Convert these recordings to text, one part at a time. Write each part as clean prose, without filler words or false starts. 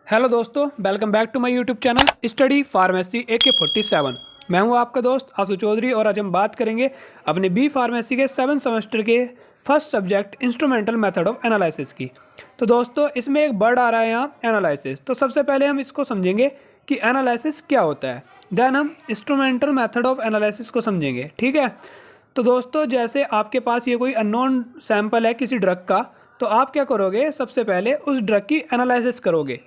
Hello दोस्तों, welcome back to my YouTube channel study pharmacy AK47। मैं हूं आपका दोस्त आशु चौधरी और आज हम बात करेंगे अपने बी फार्मेसी के 7 सेमेस्टर के first subject instrumental method of analysis की। तो दोस्तों इसमें एक वर्ड आ रहा है यहाँ एनालिसिस। तो सबसे पहले हम इसको समझेंगे कि एनालिसिस क्या होता है, देन हम इंस्ट्रूमेंटल मेथड ऑफ एनालिसिस को समझेंगे। ठीक है। तो दोस्तों जैसे आपके पास ये कोई अननोन सैंपल है किसी ड्रग का, तो आप क्या करोगे, सबसे पहले उस ड्रग की एनालिसिस करोगे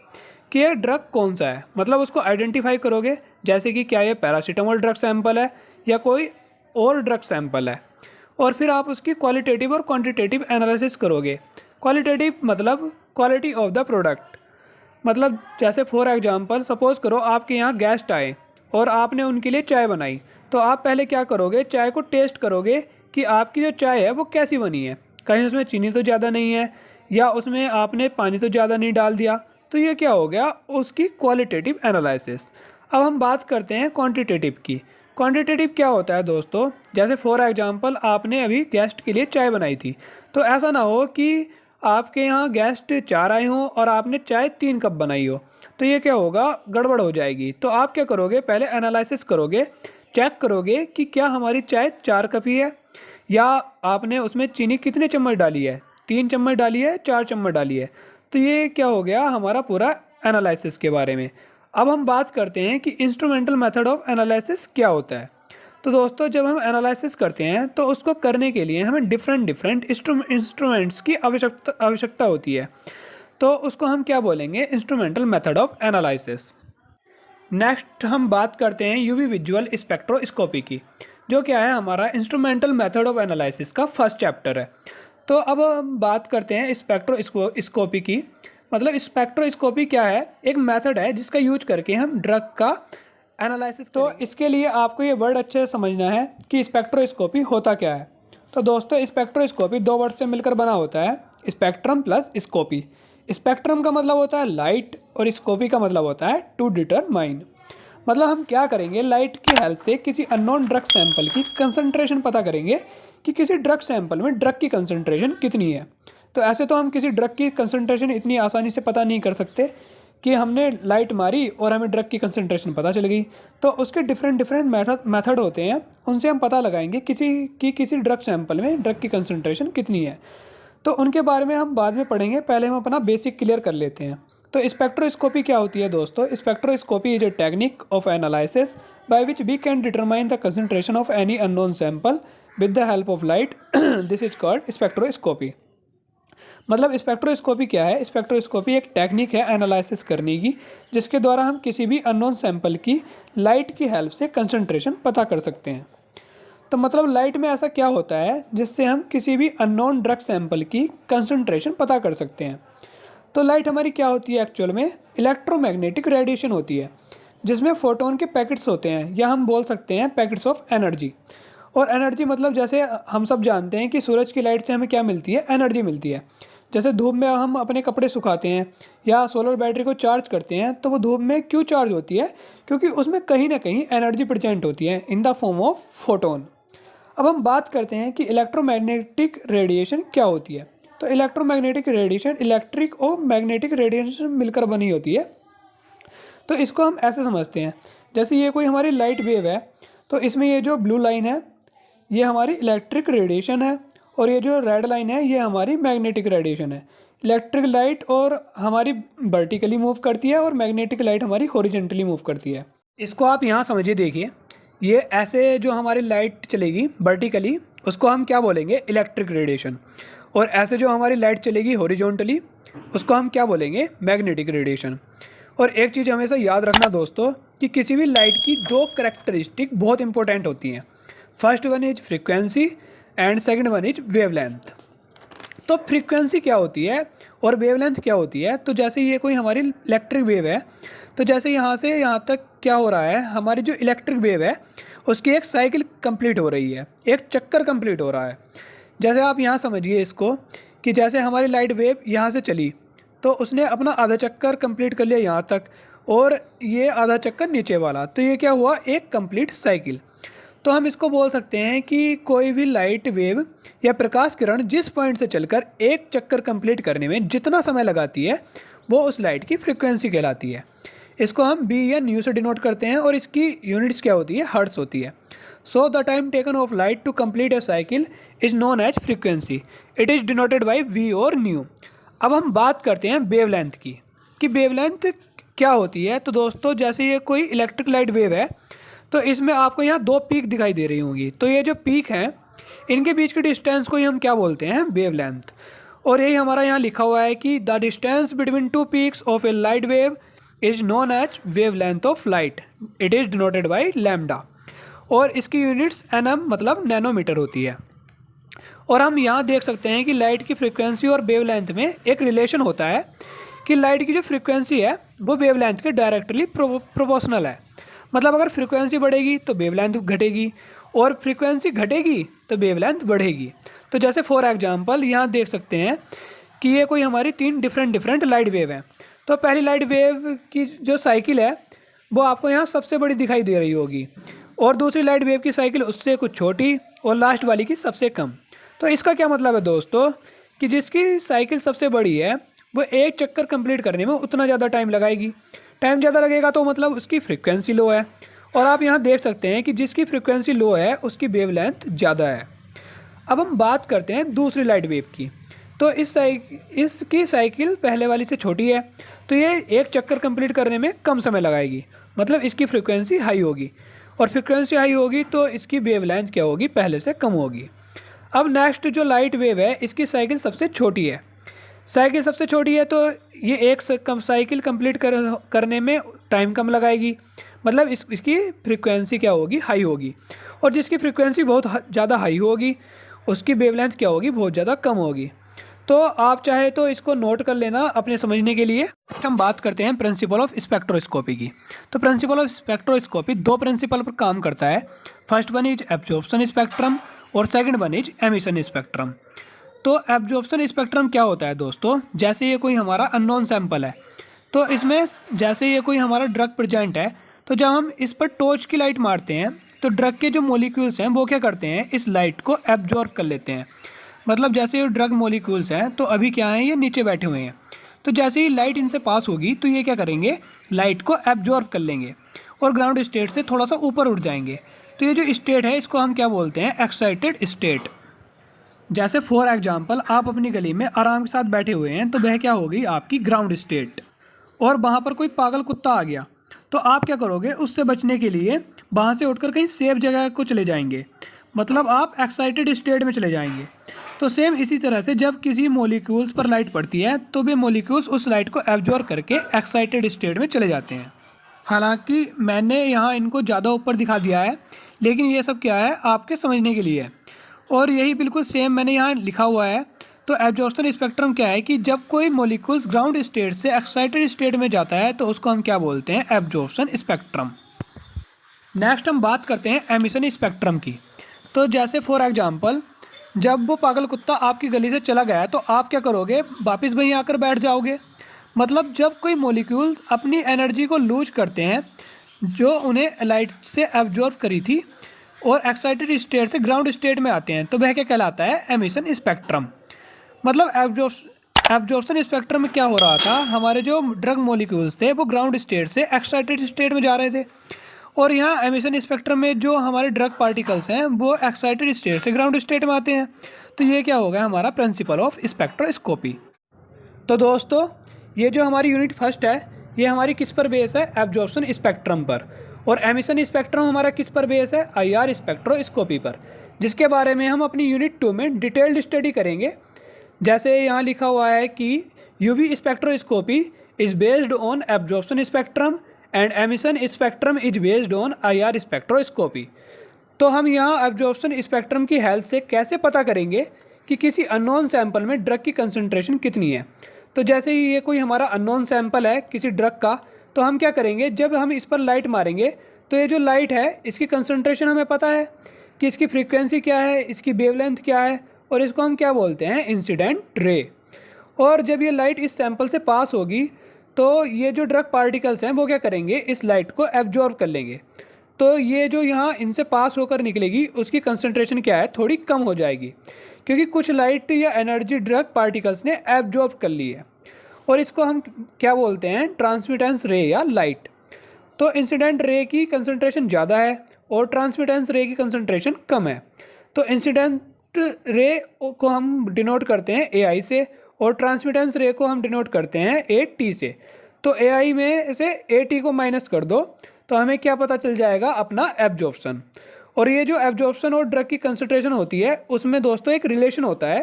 कि ये ड्रग कौन सा है, मतलब उसको आइडेंटिफाई करोगे, जैसे कि क्या ये पैरासीटामोल ड्रग सैंपल है या कोई और ड्रग सैंपल है। और फिर आप उसकी क्वालिटेटिव और क्वांटिटेटिव एनालिसिस करोगे। क्वालिटेटिव मतलब क्वालिटी ऑफ द प्रोडक्ट, मतलब जैसे फॉर एग्जांपल सपोज करो आपके यहाँ गेस्ट आए और आपने उनके लिए चाय बनाई, तो आप पहले क्या करोगे, चाय को टेस्ट करोगे कि आपकी जो चाय है वो कैसी बनी है, कहीं उसमें चीनी तो ज़्यादा नहीं है या उसमें आपने पानी तो ज़्यादा नहीं डाल दिया। तो ये क्या हो गया, उसकी क्वालिटेटिव एनालिसिस। अब हम बात करते हैं क्वांटिटेटिव की। क्वांटिटेटिव क्या होता है दोस्तों, जैसे फॉर एग्जांपल आपने अभी गेस्ट के लिए चाय बनाई थी, तो ऐसा ना हो कि आपके यहाँ गेस्ट 4 आए हों और आपने चाय 3 कप बनाई हो, तो ये क्या होगा, गड़बड़ हो जाएगी। तो आप क्या करोगे, पहले एनालिसिस करोगे, चेक करोगे कि क्या हमारी चाय 4 कप ही है या आपने उसमें चीनी कितने चम्मच डाली है, 3 चम्मच डाली है, 4 चम्मच डाली है। तो ये क्या हो गया हमारा पूरा एनालिसिस के बारे में। अब हम बात करते हैं कि इंस्ट्रूमेंटल मेथड ऑफ एनालिसिस क्या होता है। तो दोस्तों जब हम एनालिसिस करते हैं तो उसको करने के लिए हमें डिफरेंट इंस्ट्रूमेंट्स की आवश्यकता होती है। तो उसको हम क्या बोलेंगे, instrumental method of analysis. Next हम बात करते हैं यूवी विजुअल स्पेक्ट्रोस्कोपी की, जो क्या है हमारा इंस्ट्रूमेंटल मेथड ऑफ एनालिसिस का फर्स्ट चैप्टर है। तो अब हम बात करते हैं स्पेक्ट्रोस्कोपी की। मतलब स्पेक्ट्रोस्कोपी क्या है, एक मेथड है जिसका यूज करके हम ड्रग का एनालिसिस। तो इसके लिए आपको ये वर्ड अच्छे से समझना है कि स्पेक्ट्रोस्कोपी होता क्या है। तो दोस्तों स्पेक्ट्रोस्कोपी 2 वर्ड से मिलकर बना होता है, स्पेक्ट्रम प्लस स्कोपी। स्पेक्ट्रम का मतलब होता है लाइट और स्कोपी का मतलब होता है टू डिटरमाइन। मतलब हम क्या करेंगे, लाइट की हेल्प से किसी अननोन ड्रग सैंपल की कंसंट्रेशन पता करेंगे कि किसी ड्रग सैंपल में ड्रग की कंसंट्रेशन कितनी है। तो ऐसे तो हम किसी ड्रग की कंसंट्रेशन इतनी आसानी से पता नहीं कर सकते कि हमने लाइट मारी और हमें ड्रग की कंसंट्रेशन पता चल गई। तो उसके डिफरेंट मेथड होते हैं, उनसे हम पता लगाएंगे किसी ड्रग सैंपल में ड्रग की कंसंट्रेशन कितनी है। तो उनके बारे में हम बाद में पढ़ेंगे, पहले हम अपना बेसिक क्लियर कर लेते हैं। तो स्पेक्ट्रोस्कोपी क्या होती है दोस्तों, spectroscopy is a technique of analysis by which we can determine the concentration of any unknown sample with the help of light. This is called spectroscopy. मतलब स्पेक्ट्रोस्कोपी क्या है, स्पेक्ट्रोस्कोपी एक टेक्निक है एनालिसिस करने की, जिसके द्वारा हम किसी भी अननोन सैंपल की लाइट की हेल्प से कंसंट्रेशन पता कर सकते हैं। तो मतलब लाइट में ऐसा क्या होता है जिससे हम किसी भी अननोन ड्रग सैंपल की कंसंट्रेशन पता कर सकते हैं। तो लाइट हमारी क्या होती है, एक्चुअल में इलेक्ट्रोमैग्नेटिक रेडिएशन होती है, जिसमें फोटोन के पैकेट्स होते हैं, या हम बोल सकते हैं पैकेट्स ऑफ एनर्जी। और एनर्जी मतलब जैसे हम सब जानते हैं कि सूरज की लाइट से हमें क्या मिलती है, एनर्जी मिलती है। जैसे धूप में हम अपने कपड़े सुखाते हैं या सोलर बैटरी को चार्ज करते हैं, तो वो धूप में क्यों चार्ज होती है, क्योंकि उसमें कहीं ना कहीं एनर्जी प्रेजेंट होती है in the form of photon. अब हम बात करते हैं कि इलेक्ट्रोमैग्नेटिक रेडिएशन क्या होती है। तो इलेक्ट्रोमैग्नेटिक रेडिएशन इलेक्ट्रिक और मैग्नेटिक रेडिएशन मिलकर बनी होती है। तो इसको हम ऐसे समझते हैं, जैसे ये कोई हमारी लाइट वेव है, तो इसमें ये जो ब्लू लाइन है ये हमारी इलेक्ट्रिक रेडिएशन है और ये जो रेड लाइन है ये हमारी मैग्नेटिक रेडिएशन है। इलेक्ट्रिक लाइट और हमारी वर्टिकली मूव करती है और मैग्नेटिक लाइट हमारी हॉरिजॉन्टली मूव करती है। इसको आप यहाँ समझिए, देखिए ये ऐसे जो हमारी लाइट चलेगी वर्टिकली उसको हम क्या बोलेंगे, इलेक्ट्रिक रेडिएशन। और ऐसे जो हमारी लाइट चलेगी हॉरिजॉन्टली उसको हम क्या बोलेंगे, मैग्नेटिक रेडिएशन। और एक चीज़ हमेशा याद रखना दोस्तों कि किसी भी लाइट की 2 कैरेक्टरिस्टिक बहुत इंपॉर्टेंट होती हैं। First one is frequency and second one is wavelength. तो फ्रीक्वेंसी क्या होती है और वेवलेंथ क्या होती है, तो जैसे ये कोई हमारी इलेक्ट्रिक वेव है, तो जैसे यहाँ से यहाँ तक क्या हो रहा है, हमारी जो इलेक्ट्रिक वेव है उसकी एक साइकिल कंप्लीट हो रही है, एक चक्कर कंप्लीट हो रहा है। जैसे आप यहाँ समझिए इसको कि जैसे हमारी लाइट वेव यहाँ से चली तो उसने अपना आधा चक्कर कंप्लीट कर लिया यहाँ तक, और ये आधा चक्कर नीचे वाला, तो ये क्या हुआ, एक कंप्लीट साइकिल। तो हम इसको बोल सकते हैं कि कोई भी लाइट वेव या प्रकाश किरण जिस पॉइंट से चलकर एक चक्कर कंप्लीट करने में जितना समय लगाती है वो उस लाइट की फ्रिक्वेंसी कहलाती है। इसको हम बी या न्यू से डिनोट करते हैं और इसकी यूनिट्स क्या होती है, हर्ट्स होती है। So the time taken of light to complete a cycle is known as frequency, it is denoted by V और न्यू। अब हम बात करते हैं वेवलेंथ की, कि वेवलेंथ क्या होती है। तो दोस्तों जैसे ये कोई इलेक्ट्रिक लाइट वेव है, तो इसमें आपको यहाँ दो पीक दिखाई दे रही होंगी। तो ये जो पीक हैं इनके बीच की डिस्टेंस को ही हम क्या बोलते हैं, वेवलेंथ। और यही हमारा यहाँ लिखा हुआ है कि the distance between two peaks of a light wave is known as wavelength of light, it is denoted by lambda. और इसकी यूनिट्स एनएम मतलब नैनोमीटर होती है। और हम यहाँ देख सकते हैं कि लाइट की फ्रिक्वेंसी और वेवलेंथ में एक रिलेशन होता है कि लाइट की जो फ्रिक्वेंसी है वो वेवलेंथ के डायरेक्टली प्रोपोर्शनल है। मतलब अगर फ्रिक्वेंसी बढ़ेगी तो वेवलेंथ घटेगी, और फ्रिक्वेंसी घटेगी तो वेवलेंथ बढ़ेगी। तो जैसे फॉर एग्जांपल यहाँ देख सकते हैं कि ये कोई हमारी तीन डिफरेंट लाइट वेव हैं। तो पहली लाइट वेव की जो साइकिल है वो आपको यहाँ सबसे बड़ी दिखाई दे रही होगी, और दूसरी लाइट वेव की साइकिल उससे कुछ छोटी, और लास्ट वाली की सबसे कम। तो इसका क्या मतलब है दोस्तों, कि जिसकी साइकिल सबसे बड़ी है वो एक चक्कर कंप्लीट करने में उतना ज़्यादा टाइम लगाएगी। टाइम ज़्यादा लगेगा तो मतलब उसकी फ्रिक्वेंसी लो है। और आप यहाँ देख सकते हैं कि जिसकी फ्रिक्वेंसी लो है उसकी वेवलेंथ ज़्यादा है। अब हम बात करते हैं दूसरी लाइट वेव की। तो इसकी साइकिल पहले वाली से छोटी है, तो ये एक चक्कर कंप्लीट करने में कम समय लगाएगी, मतलब इसकी फ्रिक्वेंसी हाई होगी। और फ्रिक्वेंसी हाई होगी तो इसकी वेवलेंथ क्या होगी, पहले से कम होगी। अब नेक्स्ट जो लाइट वेव है इसकी साइकिल सबसे छोटी है। साइकिल सबसे छोटी है तो ये एक साइकिल कंप्लीट करने में टाइम कम लगाएगी, मतलब इसकी फ्रिक्वेंसी क्या होगी, हाई होगी। और जिसकी फ्रिक्वेंसी बहुत ज़्यादा हाई होगी उसकी वेवलेंथ क्या होगी, बहुत ज़्यादा कम होगी। तो आप चाहे तो इसको नोट कर लेना अपने समझने के लिए। हम बात करते हैं प्रिंसिपल ऑफ स्पेक्ट्रोस्कोपी की। तो प्रिंसिपल ऑफ स्पेक्ट्रोस्कोपी दो प्रिंसिपल पर काम करता है। First one is absorption spectrum और second one is emission spectrum. तो एब्जॉर्प्शन स्पेक्ट्रम क्या होता है दोस्तों, जैसे ये कोई हमारा अननोन सैंपल है, तो इसमें जैसे ये कोई हमारा ड्रग प्रेजेंट है, तो जब हम इस पर टॉर्च की लाइट मारते हैं तो ड्रग के जो मॉलिक्यूल्स हैं वो क्या करते हैं, इस लाइट को एब्जॉर्ब कर लेते हैं। मतलब जैसे ये ड्रग मॉलिक्यूल्स हैं तो अभी क्या है, ये नीचे बैठे हुए हैं, तो जैसे ही लाइट इनसे पास होगी तो ये क्या करेंगे, लाइट को एब्जॉर्ब कर लेंगे और ग्राउंड स्टेट से थोड़ा सा ऊपर उठ जाएंगे। तो ये जो स्टेट है इसको हम क्या बोलते हैं, एक्साइटेड स्टेट। जैसे फॉर एग्जांपल आप अपनी गली में आराम के साथ बैठे हुए हैं, तो वह क्या होगी, आपकी ग्राउंड स्टेट। और वहाँ पर कोई पागल कुत्ता आ गया तो आप क्या करोगे, उससे बचने के लिए वहाँ से उठकर कहीं सेफ जगह को चले जाएंगे, मतलब आप एक्साइटेड स्टेट में चले जाएंगे। तो सेम इसी तरह से जब किसी मॉलिक्यूल्स पर लाइट पड़ती है तो वे मॉलिक्यूल्स उस लाइट को एब्जॉर्ब करके एक्साइटेड स्टेट में चले जाते हैं। हालांकि मैंने यहाँ इनको ज़्यादा ऊपर दिखा दिया है, लेकिन ये सब क्या है, आपके समझने के लिए है। और यही बिल्कुल सेम मैंने यहाँ लिखा हुआ है। तो एब्जॉर्प्शन स्पेक्ट्रम क्या है कि जब कोई मॉलिक्यूल्स ग्राउंड स्टेट से एक्साइटेड स्टेट में जाता है तो उसको हम क्या बोलते हैं, एब्जॉर्प्शन स्पेक्ट्रम। नेक्स्ट हम बात करते हैं एमिशन स्पेक्ट्रम की। तो जैसे फॉर एग्जांपल जब वो पागल कुत्ता आपकी गली से चला गया तो आप क्या करोगे, वापस वहीं आकर बैठ जाओगे। मतलब जब कोई मॉलिक्यूल अपनी एनर्जी को लूज करते हैं जो उन्हें लाइट से एब्जॉर्ब करी थी और एक्साइटेड स्टेट से ग्राउंड स्टेट में आते हैं, तो वह क्या कहलाता है, एमिशन स्पेक्ट्रम। मतलब एब्जॉर्प्शन स्पेक्ट्रम में क्या हो रहा था, हमारे जो ड्रग मॉलिक्यूल्स थे वो ग्राउंड स्टेट से एक्साइटेड स्टेट में जा रहे थे, और यहाँ एमिशन स्पेक्ट्रम में जो हमारे ड्रग पार्टिकल्स हैं वो एक्साइटेड स्टेट से ग्राउंड स्टेट में आते हैं। तो ये क्या होगा, हमारा प्रिंसिपल ऑफ स्पेक्ट्रोस्कोपी। तो दोस्तों ये जो हमारी यूनिट फर्स्ट है ये हमारी किस पर बेस है, एब्जॉर्प्शन स्पेक्ट्रम पर। और एमिशन स्पेक्ट्रम हमारा किस पर बेस है, IR स्पेक्ट्रोस्कोपी पर, जिसके बारे में हम अपनी यूनिट 2 में डिटेल्ड स्टडी करेंगे। जैसे यहाँ लिखा हुआ है कि UV spectroscopy is based on absorption spectrum and emission spectrum is based on IR spectroscopy. तो हम यहाँ एब्जॉर्प्शन स्पेक्ट्रम की हेल्प से कैसे पता करेंगे कि किसी अननोन सैंपल में ड्रग की कंसंट्रेशन कितनी है। तो जैसे ही ये कोई हमारा अननोन सैंपल है किसी ड्रग का, तो हम क्या करेंगे, जब हम इस पर लाइट मारेंगे तो ये जो लाइट है इसकी कंसंट्रेशन हमें पता है कि इसकी फ्रीक्वेंसी क्या है, इसकी वेवलेंथ क्या है, और इसको हम क्या बोलते हैं, इंसिडेंट रे। और जब ये लाइट इस सैंपल से पास होगी तो ये जो ड्रग पार्टिकल्स हैं वो क्या करेंगे, इस लाइट को एब्जॉर्ब कर लेंगे। तो ये जो यहाँ इनसे पास होकर निकलेगी उसकी कंसंट्रेशन क्या है, थोड़ी कम हो जाएगी, क्योंकि कुछ लाइट या एनर्जी ड्रग पार्टिकल्स ने एब्जॉर्ब कर ली है। और इसको हम क्या बोलते हैं, ट्रांसमिटेंस रे या लाइट। तो इंसिडेंट रे की कंसंट्रेशन ज़्यादा है और ट्रांसमिटेंस रे की कंसंट्रेशन कम है। तो इंसिडेंट रे को हम डिनोट करते हैं AI से और ट्रांसमिटेंस रे को हम डिनोट करते हैं AT से। तो AI में से AT को माइनस कर दो तो हमें क्या पता चल जाएगा, अपना एब्जॉर्प्शन। और ये जो एब्जॉर्प्शन और ड्रग की कंसंट्रेशन होती है उसमें दोस्तों एक रिलेशन होता है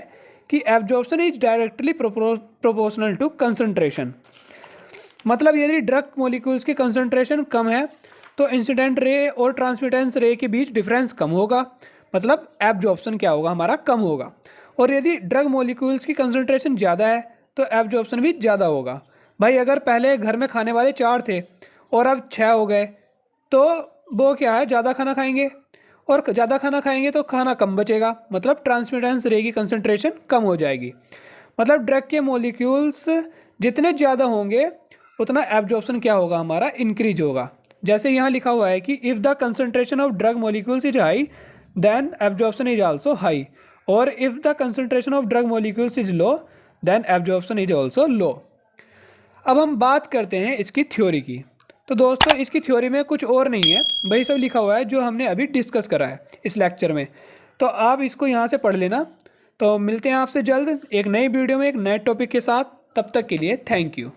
कि absorption is directly proportional to concentration. मतलब यदि ड्रग मॉलिक्यूल्स की कंसंट्रेशन कम है तो इंसिडेंट रे और ट्रांसमिटेंस रे के बीच डिफरेंस कम होगा, मतलब एब्जॉर्प्शन क्या होगा, हमारा कम होगा। और यदि ड्रग मॉलिक्यूल्स की कंसंट्रेशन ज़्यादा है तो एब्जॉर्प्शन भी ज़्यादा होगा। भाई अगर पहले घर में खाने वाले 4 थे और अब 6 हो गए तो वो क्या है, ज़्यादा खाना खाएंगे, और ज़्यादा खाना खाएंगे तो खाना कम बचेगा, मतलब ट्रांसमिटेंस रे की कंसंट्रेशन कम हो जाएगी। मतलब ड्रग के मॉलिक्यूल्स जितने ज़्यादा होंगे उतना एब्जॉर्प्शन क्या होगा, हमारा इंक्रीज होगा। जैसे यहाँ लिखा हुआ है कि if the concentration of drug molecules is high then absorption is also high, और if the concentration of drug molecules is low then absorption is also low. अब हम बात करते हैं इसकी थ्योरी की। तो दोस्तों इसकी थ्योरी में कुछ और नहीं है, वही सब लिखा हुआ है जो हमने अभी डिस्कस करा है इस लेक्चर में। तो आप इसको यहाँ से पढ़ लेना। तो मिलते हैं आपसे जल्द एक नई वीडियो में एक नए टॉपिक के साथ, तब तक के लिए थैंक यू।